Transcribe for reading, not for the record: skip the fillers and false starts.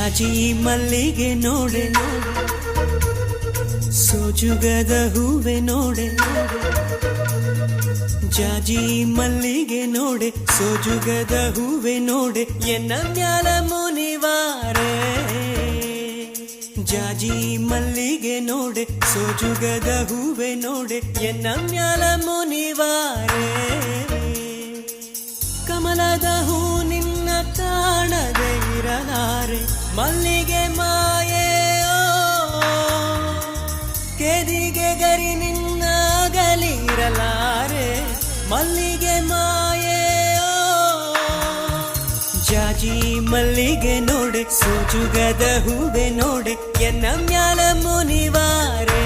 ಜಾಜಿ ಮಲ್ಲಿಗೆ ನೋಡೆ ಸೋಜುಗದ ಹೂವೆ ನೋಡೆ ಜಾಜಿ ಮಲ್ಲಿಗೆ ನೋಡೆ ಸೋಜುಗದ ಹೂವೆ ನೋಡೆ ಎನ್ನ ಮ್ಯಾಲ ಮುನಿವಾರೆ ಜಾಜಿ ಮಲ್ಲಿಗೆ ನೋಡೆ ಸೋಜುಗದ ಹೂವೆ ನೋಡೆ ಎನ್ನ ಮ್ಯಾಲ ಮುನಿವಾರೆ ಕಮಲದ ಹೂ ನಿನ್ನ ಕಾಣದೆ ಇರಲಾರೆ ಮಲ್ಲಿಗೆ ಮಾಯೆ ಕೆದಿಗೆ ಗರಿ ನಿನ್ನ ಅಗಲಿರಲಾರೆ ಮಲ್ಲಿಗೆ ಮಾಯೆ ಜಾಜಿ ಮಲ್ಲಿಗೆ ನೋಡೆ ಸೋಜುಗದ ಹೂವೆ ನೋಡೆ ಎನ್ನ ಮ್ಯಾಲ ಮುನಿವಾರೆ